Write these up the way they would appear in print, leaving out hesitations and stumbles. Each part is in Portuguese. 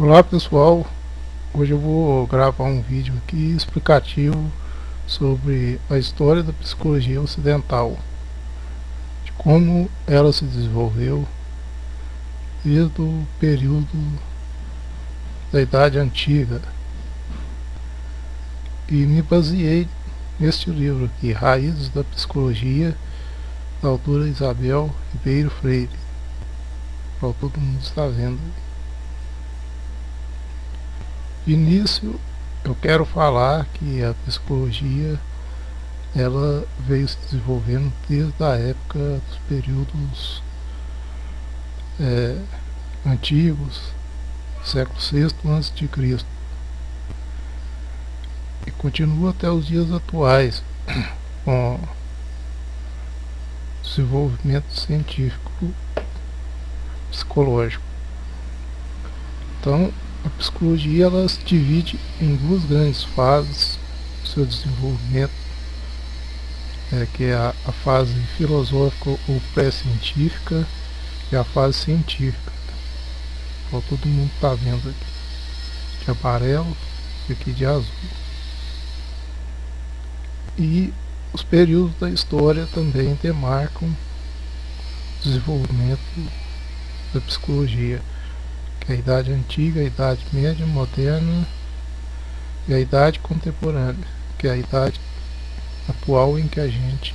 Olá pessoal, hoje eu vou gravar um vídeo aqui explicativo sobre a história da psicologia ocidental, de como ela se desenvolveu desde o período da Idade Antiga, e me baseei neste livro aqui, Raízes da Psicologia, da autora Isabel Ribeiro Freire, qual todo mundo está vendo. De início, eu quero falar que a psicologia ela veio se desenvolvendo desde a época dos períodos antigos, século VI a.C., e continua até os dias atuais com o desenvolvimento científico psicológico. Então, a psicologia ela se divide em duas grandes fases do seu desenvolvimento, que é a fase filosófica ou pré-científica e a fase científica, como todo mundo está vendo aqui, de amarelo e aqui de azul. E os períodos da história também demarcam o desenvolvimento da psicologia, que é a Idade Antiga, a Idade Média, Moderna e a Idade Contemporânea, que é a idade atual em que a gente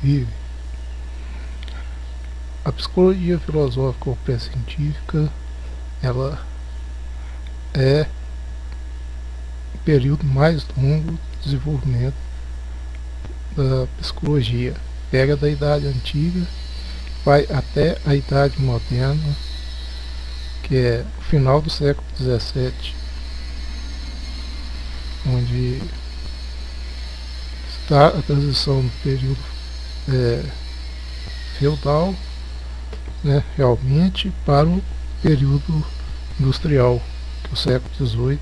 vive. A psicologia filosófica ou pré-científica ela é o período mais longo de desenvolvimento da psicologia. Pega da Idade Antiga, vai até a Idade Moderna, que é o final do século XVII, onde está a transição do período feudal, realmente, para o período industrial, que o século XVIII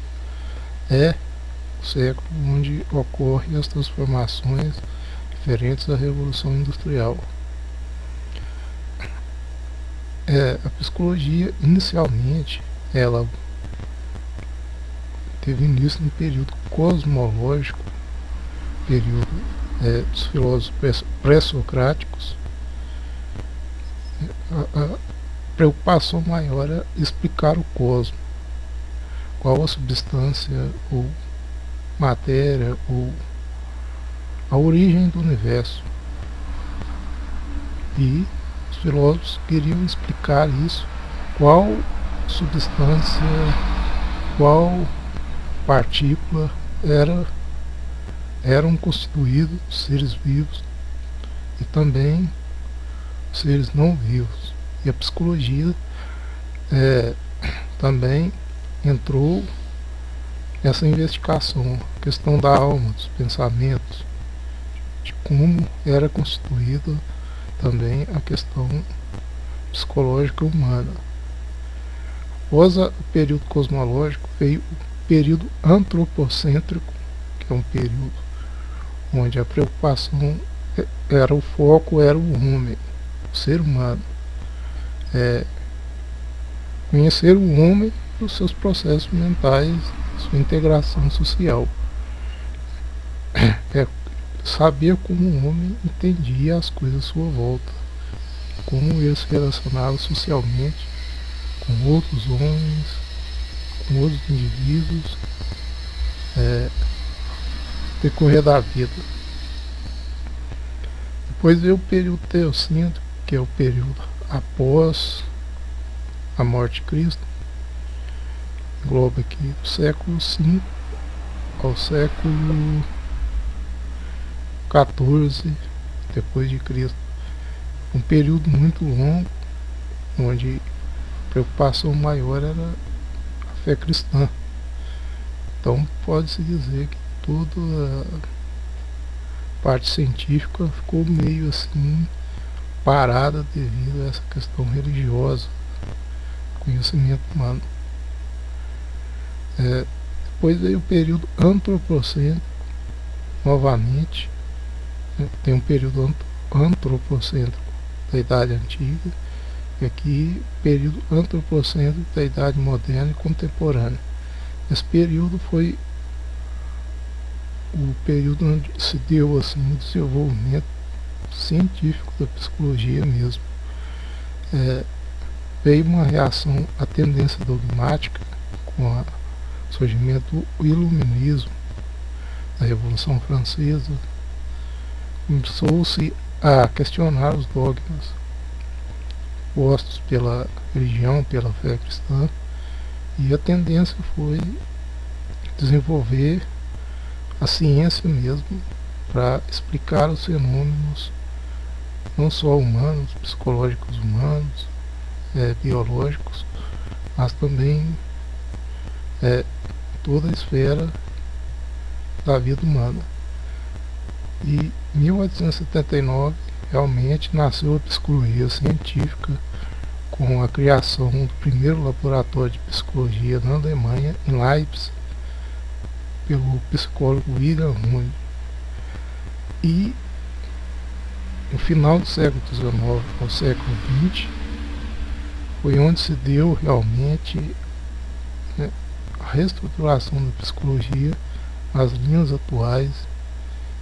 é o século onde ocorrem as transformações referentes à Revolução Industrial. A psicologia, inicialmente, ela teve início no período cosmológico, período dos filósofos pré-socráticos. A preocupação maior é explicar o cosmos, qual a substância ou matéria ou a origem do universo. E os filósofos queriam explicar isso, qual substância, qual partícula eram constituídos seres vivos e também seres não vivos. E a psicologia também entrou nessa investigação, a questão da alma, dos pensamentos, de como era constituída também a questão psicológica humana. Após o período cosmológico veio o período antropocêntrico, que é um período onde a preocupação era o foco, era o homem, o ser humano, conhecer o homem e os seus processos mentais, sua integração social, saber como o homem entendia as coisas à sua volta, como ele se relacionava socialmente com outros homens, com outros indivíduos, decorrer da vida. Depois veio o período teocêntrico, que é o período após a morte de Cristo, engloba aqui do século V ao século XIV depois de Cristo. Um período muito longo, onde a preocupação maior era a fé cristã. Então pode-se dizer que toda a parte científica ficou meio assim parada devido a essa questão religiosa, conhecimento humano. Depois veio o período antropocêntrico, novamente, tem um período antropocêntrico da Idade Antiga aqui, período antropocêntrico da Idade Moderna e Contemporânea. Esse período foi o período onde se deu assim, o desenvolvimento científico da psicologia mesmo. Veio uma reação à tendência dogmática com o surgimento do iluminismo, da Revolução Francesa. Começou-se a questionar os dogmas postos pela religião, pela fé cristã, e a tendência foi desenvolver a ciência mesmo para explicar os fenômenos não só humanos, psicológicos humanos, biológicos, mas também toda a esfera da vida humana. E em 1879 realmente nasceu a psicologia científica com a criação do primeiro laboratório de psicologia na Alemanha, em Leipzig, pelo psicólogo Wilhelm Wundt. E no final do século XIX ao século XX foi onde se deu realmente a reestruturação da psicologia nas linhas atuais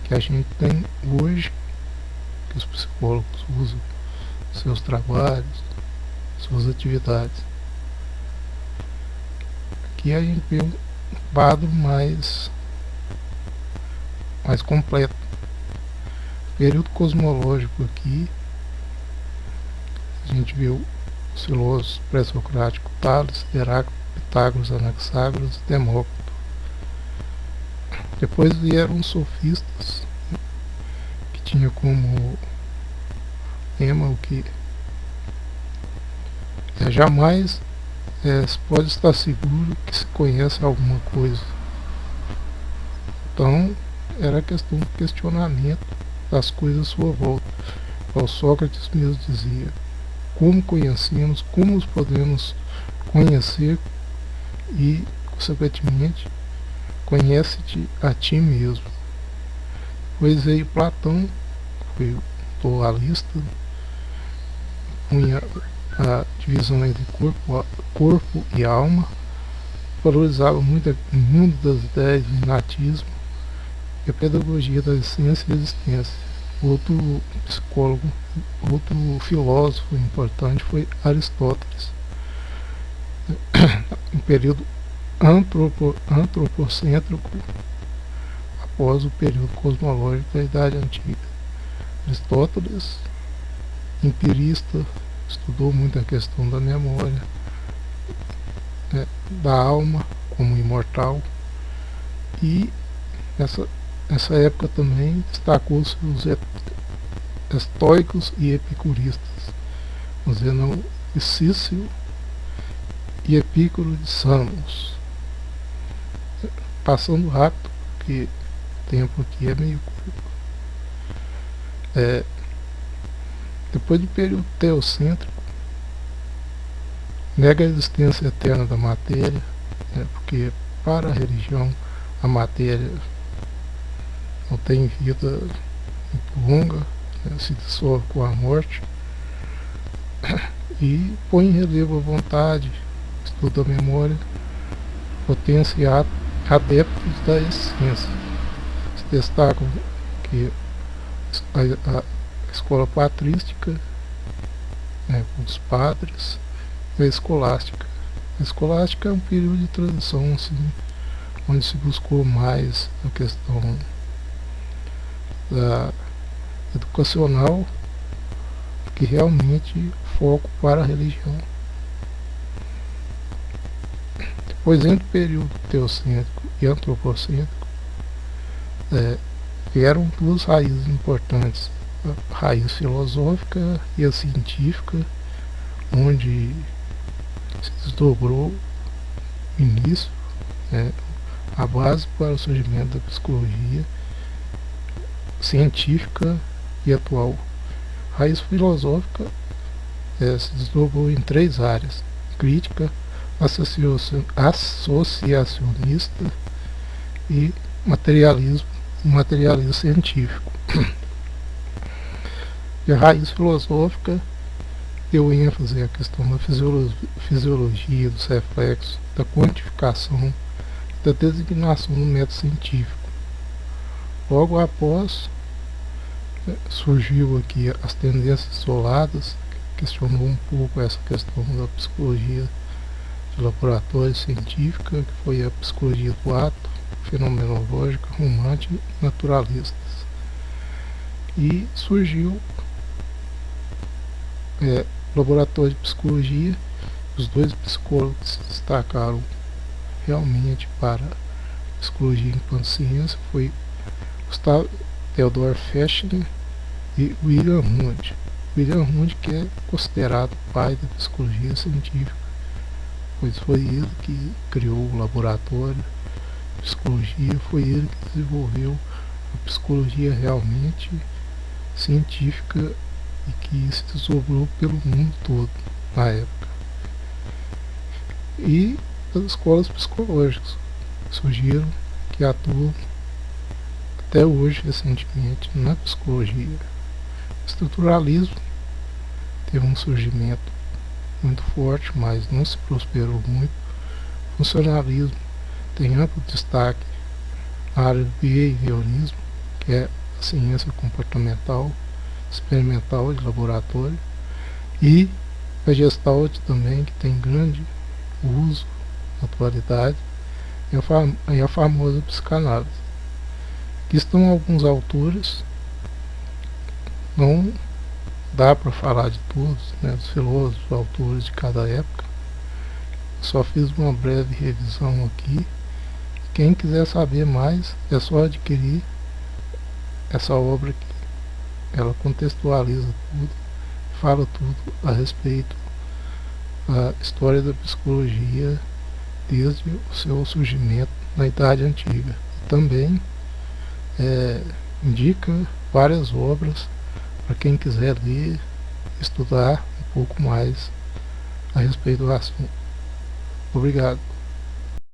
que a gente tem hoje, que os psicólogos usam seus trabalhos, suas atividades. Aqui a gente vê um quadro mais completo. Período cosmológico aqui, a gente viu os filósofos pré-socráticos Tales, Heráclito, Pitágoras, Anaxágoras e Demócrito. Depois vieram os sofistas, que tinha como tema o que jamais se pode estar seguro que se conhece alguma coisa. Então era questão de questionamento das coisas à sua volta. O Sócrates mesmo dizia: como conhecemos, como os podemos conhecer, e consequentemente conhece-te a ti mesmo. Pois aí Platão foi dualista, punha a divisão entre corpo e alma, valorizava muito o mundo das ideias do natismo e a pedagogia da essência e existência. Outro psicólogo, outro filósofo importante foi Aristóteles. Um período antropocêntrico após o período cosmológico da Idade Antiga. Aristóteles, empirista, estudou muito a questão da memória, da alma como imortal, e nessa época também destacou-se os estoicos e epicuristas, o Zenão de Cícero e Epícoro de Samos. Passando rápido, porque o tempo aqui é meio curto. Depois do período teocêntrico, nega a existência eterna da matéria, porque para a religião a matéria não tem vida muito longa, se dissolve com a morte, e põe em relevo a vontade, estudo da memória, potência e adeptos da essência. Se destacam que a escola patrística, com os padres, e a escolástica. A escolástica é um período de transição, assim, onde se buscou mais a questão da educacional, que realmente foco para a religião. Depois, entre o período teocêntrico e antropocêntrico, vieram duas raízes importantes: a raiz filosófica e a científica, onde se desdobrou o início, a base para o surgimento da psicologia científica e atual. A raiz filosófica se desdobrou em três áreas: crítica, associacionista e materialismo científico. E a raiz filosófica deu ênfase à questão da fisiologia, dos reflexos, da quantificação, da designação do método científico. Logo após, surgiu aqui as tendências isoladas, que questionou um pouco essa questão da psicologia de laboratório científica, que foi a psicologia do ato, fenomenológica, romântica e naturalistas. E surgiu laboratório de psicologia. Os dois psicólogos se destacaram realmente para a psicologia enquanto ciência foi Gustav Theodor Fechner e William Hundt. William Hundt, que é considerado o pai da psicologia científica, pois foi ele que criou o laboratório de psicologia, foi ele que desenvolveu a psicologia realmente científica e que se desdobrou pelo mundo todo na época. E as escolas psicológicas surgiram, que atuam até hoje recentemente na psicologia. O estruturalismo teve um surgimento muito forte, mas não se prosperou muito. O funcionalismo tem amplo destaque na área do behaviorismo, que é a ciência comportamental, experimental de laboratório, e a Gestalt também, que tem grande uso na atualidade, e a famosa psicanálise. Aqui estão alguns autores, não dá para falar de todos, né, os filósofos, autores de cada época. Só fiz uma breve revisão aqui. Quem quiser saber mais, é só adquirir essa obra aqui. Ela contextualiza tudo, fala tudo a respeito da história da psicologia desde o seu surgimento na Idade Antiga. Também indica várias obras para quem quiser ler, estudar um pouco mais a respeito do assunto. Obrigado.